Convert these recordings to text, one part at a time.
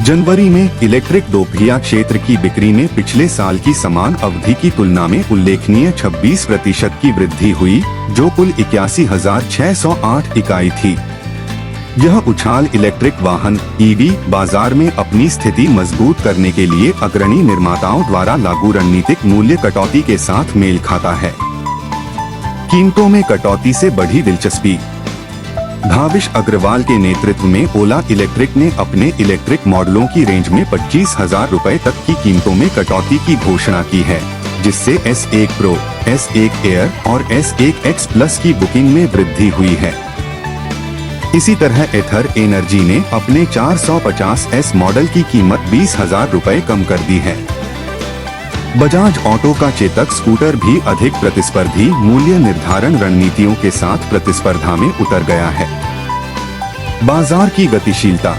जनवरी में इलेक्ट्रिक दोपहिया क्षेत्र की बिक्री में पिछले साल की समान अवधि की तुलना में उल्लेखनीय 26% की वृद्धि हुई, जो कुल 81,608 इकाई थी। यह उछाल इलेक्ट्रिक वाहन (ईवी) बाजार में अपनी स्थिति मजबूत करने के लिए अग्रणी निर्माताओं द्वारा लागू रणनीतिक मूल्य कटौती के साथ मेल खाता है। कीमतों में कटौती से बढ़ी दिलचस्पी। भाविश अग्रवाल के नेतृत्व में ओला इलेक्ट्रिक ने अपने इलेक्ट्रिक मॉडलों की रेंज में 25,000 रुपए तक की कीमतों में कटौती की घोषणा की है, जिससे S1 प्रो, S1 एयर और S1 X प्लस की बुकिंग में वृद्धि हुई है। इसी तरह एथर एनर्जी ने अपने 450S मॉडल की कीमत 20,000 रुपए कम कर दी है। बजाज ऑटो का चेतक स्कूटर भी अधिक प्रतिस्पर्धी मूल्य निर्धारण रणनीतियों के साथ प्रतिस्पर्धा में उतर गया है। बाजार की गतिशीलता।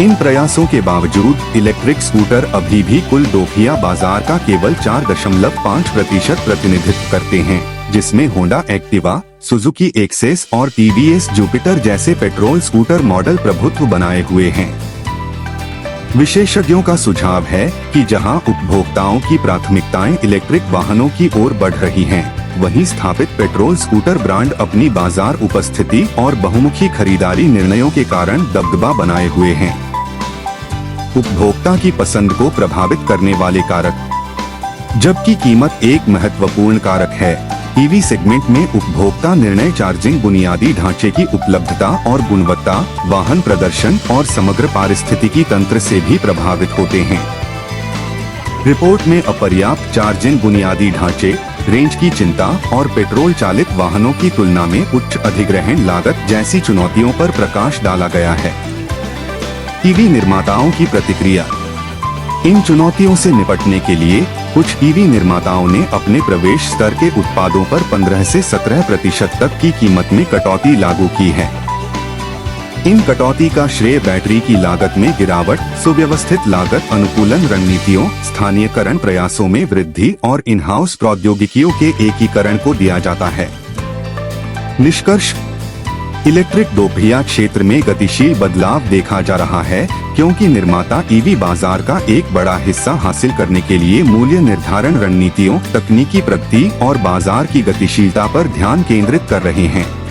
इन प्रयासों के बावजूद इलेक्ट्रिक स्कूटर अभी भी कुल दोपहिया बाजार का केवल 4.5% प्रतिनिधित्व करते हैं, जिसमें होंडा एक्टिवा, सुजुकी एक्सेस और टीवीएस जुपिटर जैसे पेट्रोल स्कूटर मॉडल प्रभुत्व बनाए हुए हैं। विशेषज्ञों का सुझाव है कि जहां उपभोक्ताओं की प्राथमिकताएं इलेक्ट्रिक वाहनों की ओर बढ़ रही हैं, वहीं स्थापित पेट्रोल स्कूटर ब्रांड अपनी बाजार उपस्थिति और बहुमुखी खरीदारी निर्णयों के कारण दबदबा बनाए हुए हैं। उपभोक्ता की पसंद को प्रभावित करने वाले कारक। जबकि कीमत एक महत्वपूर्ण कारक है, ईवी सेगमेंट में उपभोक्ता निर्णय चार्जिंग बुनियादी ढांचे की उपलब्धता और गुणवत्ता, वाहन प्रदर्शन और समग्र पारिस्थितिकी तंत्र से भी प्रभावित होते हैं। रिपोर्ट में अपर्याप्त चार्जिंग बुनियादी ढांचे, रेंज की चिंता और पेट्रोल चालित वाहनों की तुलना में उच्च अधिग्रहण लागत जैसी चुनौतियों पर प्रकाश डाला गया है। ईवी निर्माताओं की प्रतिक्रिया। इन चुनौतियों से निपटने के लिए कुछ ईवी निर्माताओं ने अपने प्रवेश स्तर के उत्पादों पर 15 से 17% तक की कीमत में कटौती लागू की है। इन कटौती का श्रेय बैटरी की लागत में गिरावट, सुव्यवस्थित लागत अनुकूलन रणनीतियों, स्थानीयकरण प्रयासों में वृद्धि और इन हाउस प्रौद्योगिकियों के एकीकरण को दिया जाता है। निष्कर्ष। इलेक्ट्रिक दोपहिया क्षेत्र में गतिशील बदलाव देखा जा रहा है, क्योंकि निर्माता ईवी बाजार का एक बड़ा हिस्सा हासिल करने के लिए मूल्य निर्धारण रणनीतियों, तकनीकी प्रगति और बाजार की गतिशीलता पर ध्यान केंद्रित कर रहे हैं।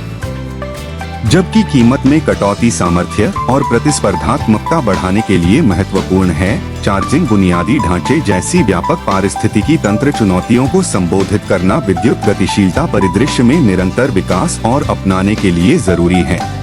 जबकि कीमत में कटौती सामर्थ्य और प्रतिस्पर्धात्मकता बढ़ाने के लिए महत्वपूर्ण है, चार्जिंग बुनियादी ढांचे जैसी व्यापक पारिस्थितिकी तंत्र चुनौतियों को संबोधित करना विद्युत गतिशीलता परिदृश्य में निरंतर विकास और अपनाने के लिए जरूरी है।